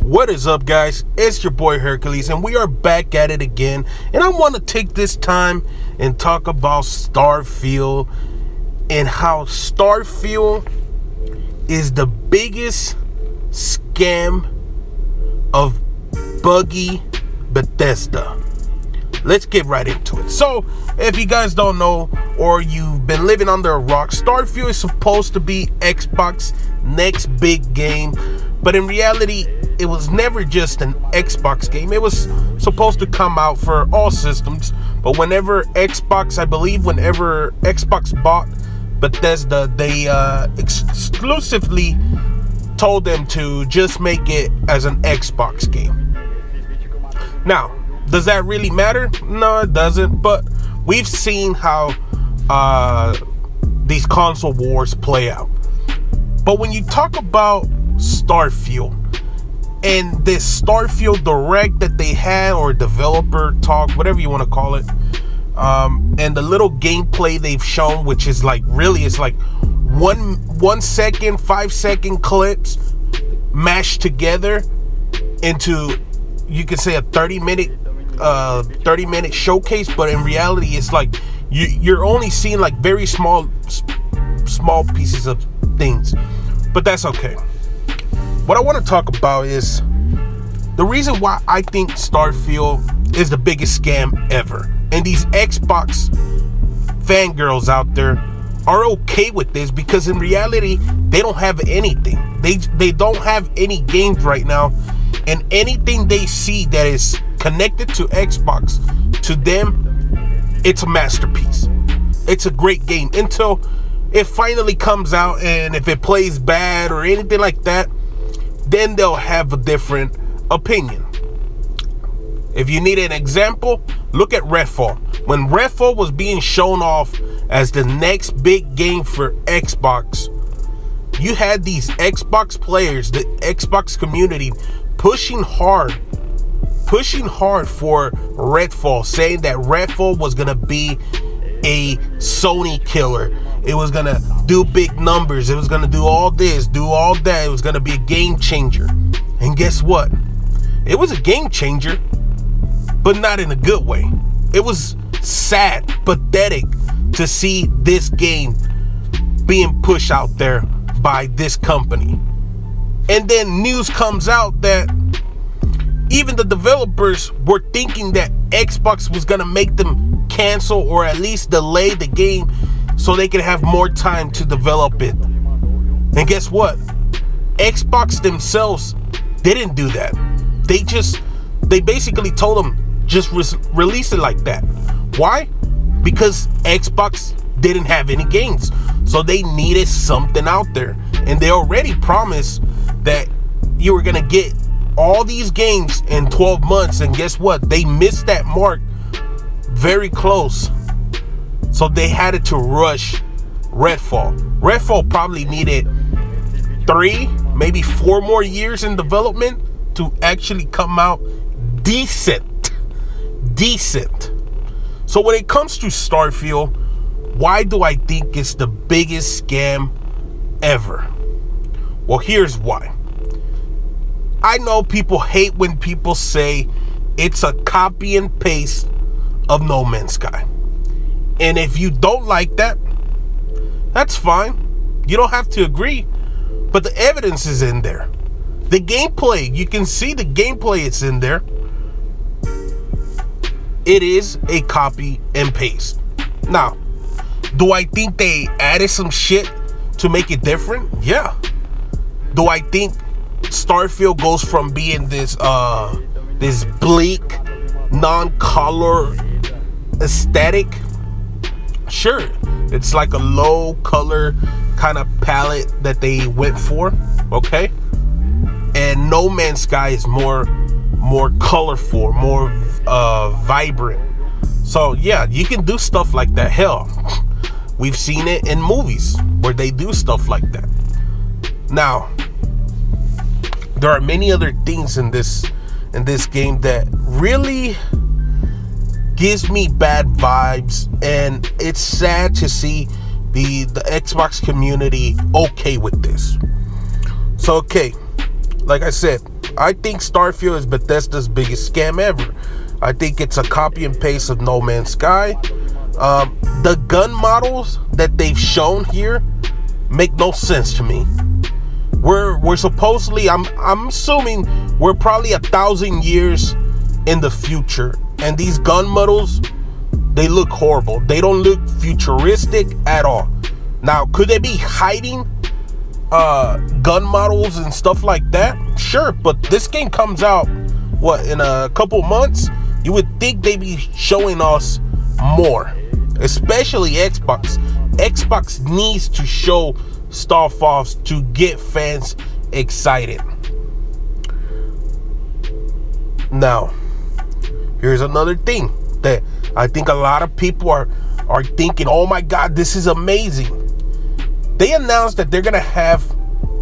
What is up, guys? It's your boy Hercules, and we are back at it again. And I want to take this time and talk about Starfield and how Starfield is the biggest scam of buggy Bethesda. Let's get right into it. So, if you guys don't know, or you've been living under a rock, Starfield is supposed to be Xbox next big game, but in reality, it was never just an Xbox game. It was supposed to come out for all systems, but whenever Xbox bought Bethesda, they exclusively told them to just make it as an Xbox game. Now, does that really matter? No, it doesn't, but we've seen how these console wars play out. But when you talk about Starfield and this Starfield Direct that they had, or developer talk, whatever you want to call it, and the little gameplay they've shown, which is like, really, it's like 1 second, 5-second clips mashed together into, you can say, a 30-minute showcase, but in reality, it's like you're only seeing like very small pieces of things, but that's okay. What I want to talk about is the reason why I think Starfield is the biggest scam ever, and these Xbox fangirls out there are okay with this, because in reality, they don't have anything. They don't have any games right now, and anything they see that is connected to Xbox, to them, it's a masterpiece. It's a great game until it finally comes out, and if it plays bad or anything like that, then they'll have a different opinion. If you need an example, look at Redfall. When Redfall was being shown off as the next big game for Xbox, you had these Xbox players, the Xbox community, pushing hard for Redfall, saying that Redfall was gonna be a Sony killer. It was gonna do big numbers. It was gonna do all this, do all that. It was gonna be a game changer. And guess what? It was a game changer, but not in a good way. It was sad, pathetic to see this game being pushed out there by this company. And then news comes out that even the developers were thinking that Xbox was gonna make them cancel or at least delay the game so they could have more time to develop it. And guess what? Xbox themselves didn't do that. They basically told them, just release it like that. Why? Because Xbox didn't have any games, so they needed something out there. And they already promised that you were gonna get all these games in 12 months, and guess what? They missed that mark very close. So they had to rush Redfall. Redfall probably needed 3, maybe 4 more years in development to actually come out decent. So when it comes to Starfield, why do I think it's the biggest scam ever? Well, here's why. I know people hate when people say it's a copy and paste of No Man's Sky. And if you don't like that, that's fine. You don't have to agree. But the evidence is in there. The gameplay, you can see the gameplay, it's in there. It is a copy and paste. Now, do I think they added some shit to make it different? Yeah. Do I think Starfield goes from being this bleak, non-color aesthetic? Sure, it's like a low color kind of palette that they went for, okay? And No Man's Sky is more colorful, more vibrant. So yeah, you can do stuff like that. Hell, we've seen it in movies where they do stuff like that. Now, there are many other things in this game that really gives me bad vibes, and it's sad to see the Xbox community okay with this. So okay, like I said, I think Starfield is Bethesda's biggest scam ever. I think it's a copy and paste of No Man's Sky. The gun models that they've shown here make no sense to me. We're supposedly, I'm assuming we're probably 1,000 years in the future, and these gun models, they look horrible. They don't look futuristic at all. Now, could they be hiding gun models and stuff like that? Sure, but this game comes out in a couple months. You would think they'd be showing us more, especially Xbox. Xbox needs to show stuff off to get fans excited. Now, here's another thing that I think a lot of people are thinking, oh my God, this is amazing. They announced that they're gonna have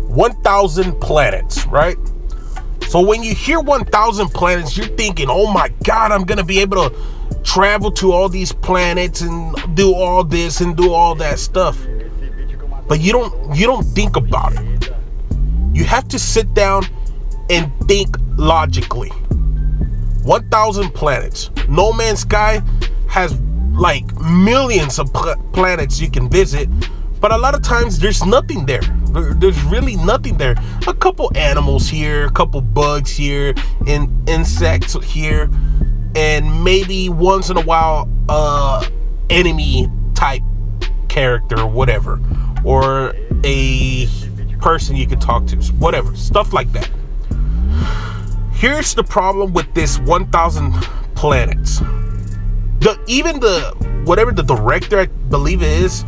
1,000 planets, right? So when you hear 1,000 planets, you're thinking, oh my God, I'm gonna be able to travel to all these planets and do all this and do all that stuff. But you don't think about it. You have to sit down and think logically. 1,000 planets. No Man's Sky has like millions of planets you can visit, but a lot of times there's nothing there. There's really nothing there. A couple animals here, a couple bugs here, and insects here, and maybe once in a while enemy type character or whatever, or a person you can talk to, whatever, stuff like that. Here's the problem with this 1,000 planets. Whatever the director, I believe it is,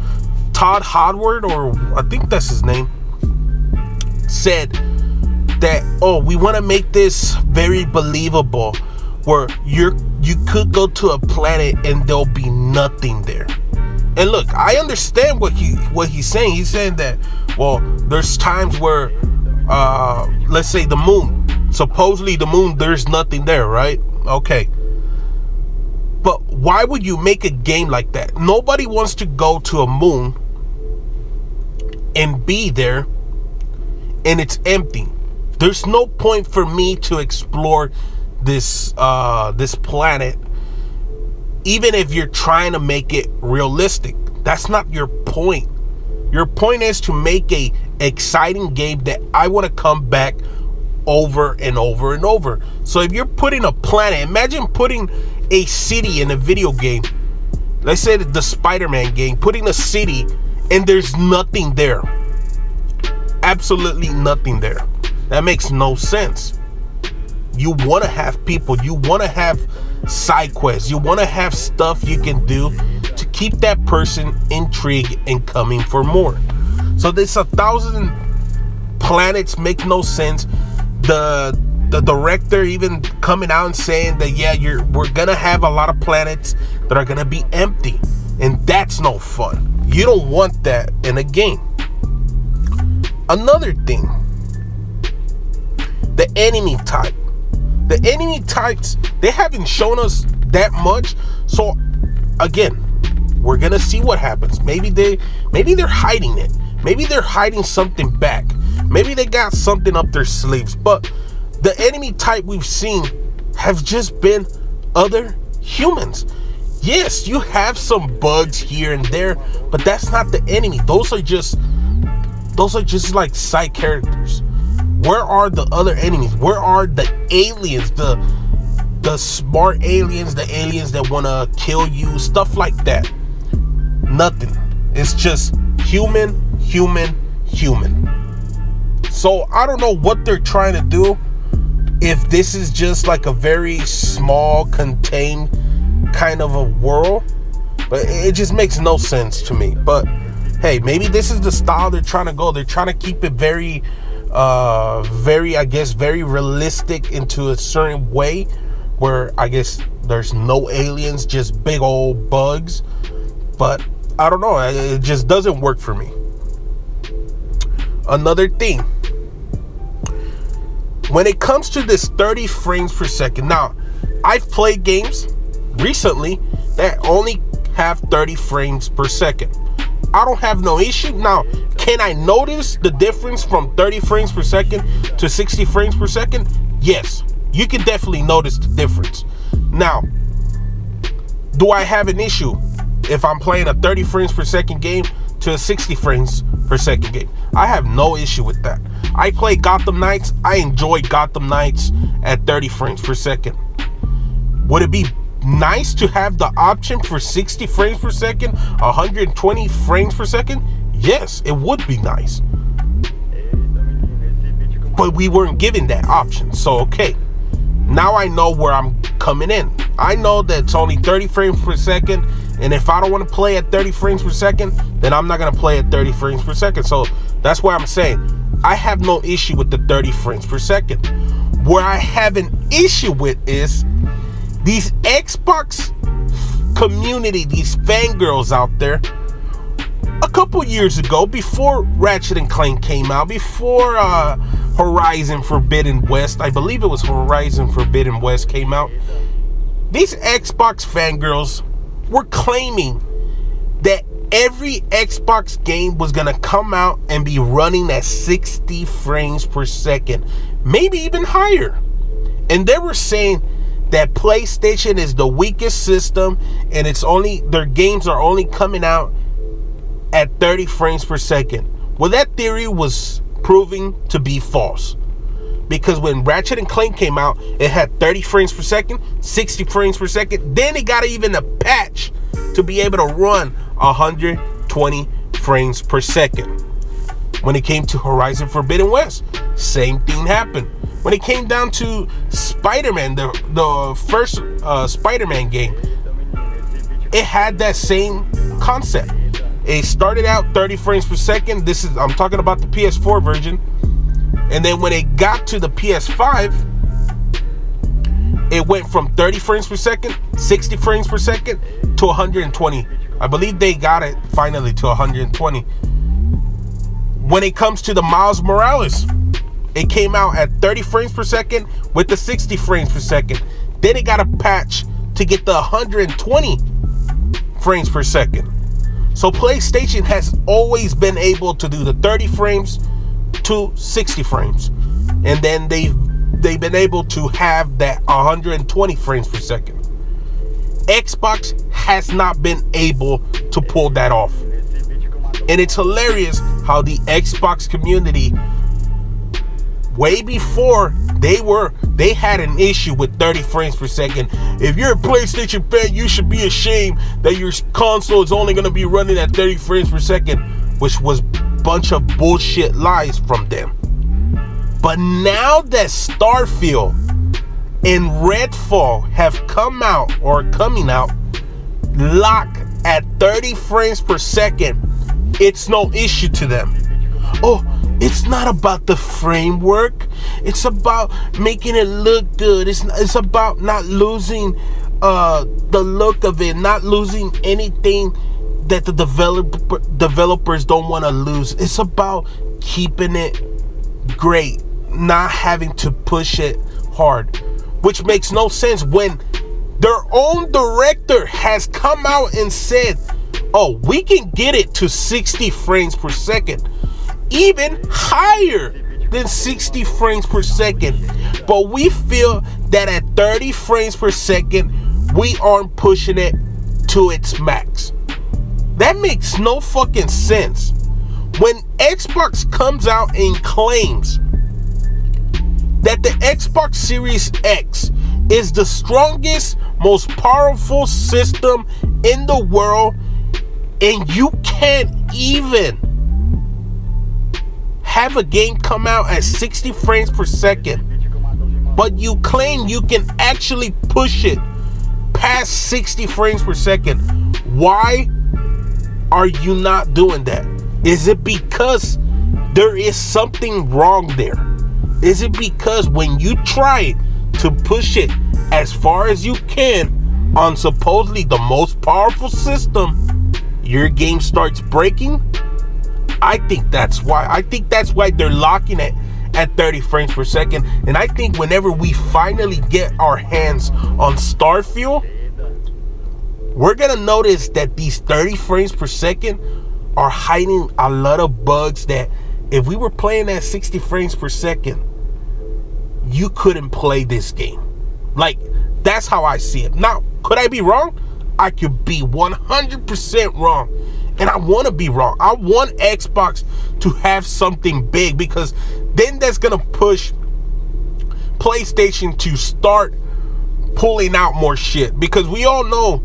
Todd Howard, or I think that's his name, said that, oh, we want to make this very believable, where you could go to a planet and there'll be nothing there. And look, I understand what he's saying. He's saying that, well, there's times where, let's say the moon, supposedly the moon, there's nothing there, right? Okay. But why would you make a game like that? Nobody wants to go to a moon and be there and it's empty. There's no point for me to explore this planet, even if you're trying to make it realistic. That's not your point. Your point is to make a exciting game that I want to come back over and over and over. So if you're putting a planet, imagine putting a city in a video game. Let's say the Spider-Man game, putting a city and there's nothing there. Absolutely nothing there. That makes no sense. You want to have people, you want to have side quests, you want to have stuff you can do to keep that person intrigued and coming for more. So this 1,000 planets make no sense. The director even coming out and saying that, yeah, we're gonna have a lot of planets that are gonna be empty, and that's no fun. You don't want that in a game. Another thing, the enemy type. The enemy types, they haven't shown us that much. So again, we're gonna see what happens. Maybe they're hiding it. Maybe they're hiding something back. Maybe they got something up their sleeves. But the enemy type we've seen have just been other humans. Yes, you have some bugs here and there, but that's not the enemy. Those are just like side characters. Where are the other enemies? Where are the aliens? The smart aliens, the aliens that want to kill you, stuff like that. Nothing. It's just human. So I don't know what they're trying to do. If this is just like a very small, contained kind of a world, but it just makes no sense to me. But hey, maybe this is the style they're trying to go. They're trying to keep it very realistic into a certain way, where I guess there's no aliens, just big old bugs. But I don't know, it just doesn't work for me. Another thing, when it comes to this 30 frames per second, now I've played games recently that only have 30 frames per second. I don't have no issue. Now, can I notice the difference from 30 frames per second to 60 frames per second? Yes, you can definitely notice the difference. Now, do I have an issue if I'm playing a 30 frames per second game to a 60 frames per second game? I have no issue with that. I play Gotham Knights. I enjoy Gotham Knights at 30 frames per second. Would it be nice to have the option for 60 frames per second, 120 frames per second? Yes, it would be nice. But we weren't given that option. So, okay. Now I know where I'm coming in. I know that it's only 30 frames per second. And if I don't want to play at 30 frames per second, then I'm not going to play at 30 frames per second. So that's why I'm saying I have no issue with the 30 frames per second. Where I have an issue with is these Xbox community, these fangirls out there. A couple years ago, before Ratchet and Clank came out, before Horizon Forbidden West, I believe it was Horizon Forbidden West came out, these Xbox fangirls were claiming that every Xbox game was going to come out and be running at 60 frames per second, maybe even higher. And they were saying that PlayStation is the weakest system and their games are only coming out at 30 frames per second. Well, that theory was proving to be false. Because when Ratchet and Clank came out, it had 30 frames per second, 60 frames per second. Then it got even a patch to be able to run 120 frames per second. When it came to Horizon Forbidden West, same thing happened. When it came down to Spider-Man, the first Spider-Man game, it had that same concept. It started out 30 frames per second. I'm talking about the PS4 version. And then when it got to the PS5, it went from 30 frames per second, 60 frames per second to 120. I believe they got it finally to 120. When it comes to the Miles Morales, it came out at 30 frames per second with the 60 frames per second. Then it got a patch to get the 120 frames per second. So PlayStation has always been able to do the 30 frames to 60 frames. And then they've been able to have that 120 frames per second. Xbox has not been able to pull that off. And it's hilarious how the Xbox community, way before they had an issue with 30 frames per second. If you're a PlayStation fan, you should be ashamed that your console is only going to be running at 30 frames per second, which was a bunch of bullshit lies from them. But now that Starfield and Redfall have come out or coming out locked at 30 frames per second, it's no issue to them. Oh, it's not about the framework. It's about making it look good. It's about not losing the look of it, not losing anything that the developers don't want to lose. It's about keeping it great, not having to push it hard, which makes no sense when their own director has come out and said, oh, we can get it to 60 frames per second, even higher than 60 frames per second, but we feel that at 30 frames per second we aren't pushing it to its max. That makes no fucking sense. When Xbox comes out and claims that the Xbox Series X is the strongest, most powerful system in the world, and you can't even have a game come out at 60 frames per second, but you claim you can actually push it past 60 frames per second. Why are you not doing that? Is it because there is something wrong there? Is it because when you try to push it as far as you can on supposedly the most powerful system, your game starts breaking? I think that's why. I think that's why they're locking it at 30 frames per second. And I think whenever we finally get our hands on Starfield, we're going to notice that these 30 frames per second are hiding a lot of bugs that if we were playing at 60 frames per second, you couldn't play this game. Like, that's how I see it. Now, could I be wrong? I could be 100% wrong. And I want to be wrong. I want Xbox to have something big, because then that's going to push PlayStation to start pulling out more shit. Because we all know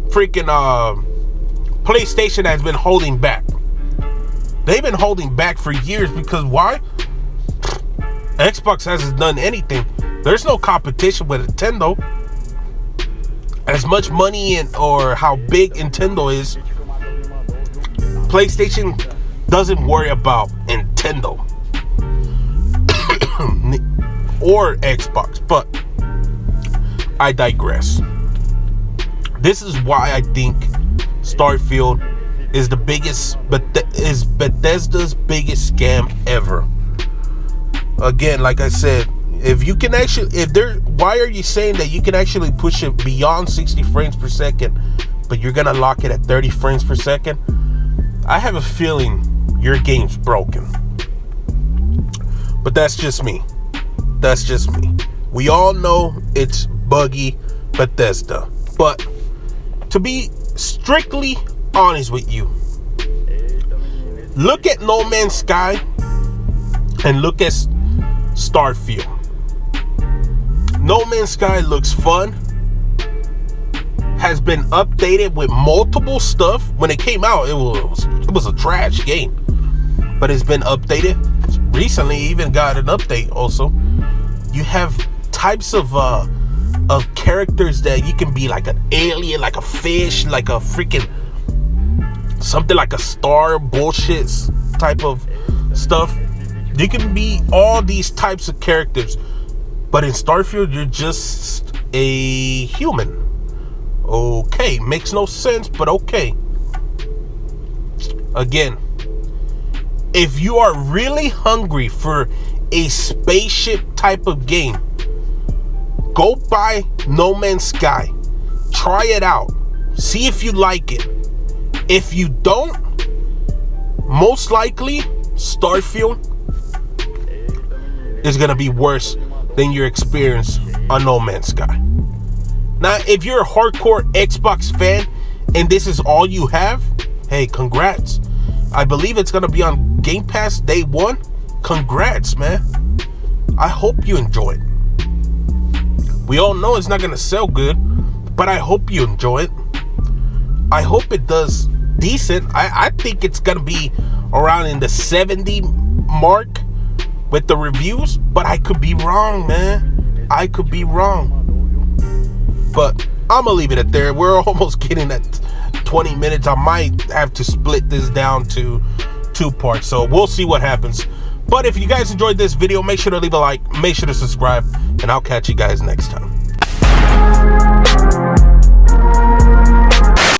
freaking PlayStation has been holding back. They've been holding back for years, because why? Xbox hasn't done anything. There's no competition with Nintendo. As much money or how big Nintendo is, PlayStation doesn't worry about Nintendo or Xbox. But I digress. This is why I think Starfield is the biggest, but is Bethesda's biggest scam ever. Again, like I said, if you can actually, why are you saying that you can actually push it beyond 60 frames per second, but you're gonna lock it at 30 frames per second? I have a feeling your game's broken. But that's just me. That's just me. We all know it's buggy Bethesda. But to be strictly honest with you, look at No Man's Sky and look at Starfield. No Man's Sky looks fun, has been updated with multiple stuff. When it came out, it was a trash game, but it's been updated recently. Even got an update also. You have types of characters that you can be, like an alien, like a fish, like a freaking something like a star bullshit type of stuff. You can be all these types of characters, but in Starfield you're just a human. Okay, makes no sense, but okay. Again, if you are really hungry for a spaceship type of game, go buy No Man's Sky. Try it out. See if you like it. If you don't, most likely Starfield is gonna be worse than your experience on No Man's Sky. Now, if you're a hardcore Xbox fan and this is all you have, hey, congrats. I believe it's gonna be on Game Pass day one. Congrats, man. I hope you enjoy it. We all know it's not gonna sell good, but I hope you enjoy it. I hope it does decent. I think it's gonna be around in the 70 mark with the reviews, but I could be wrong, man. I could be wrong. But I'm gonna leave it at there. We're almost getting at 20 minutes. I might have to split this down to 2 parts, so we'll see what happens. But if you guys enjoyed this video, make sure to leave a like, make sure to subscribe, and I'll catch you guys next time.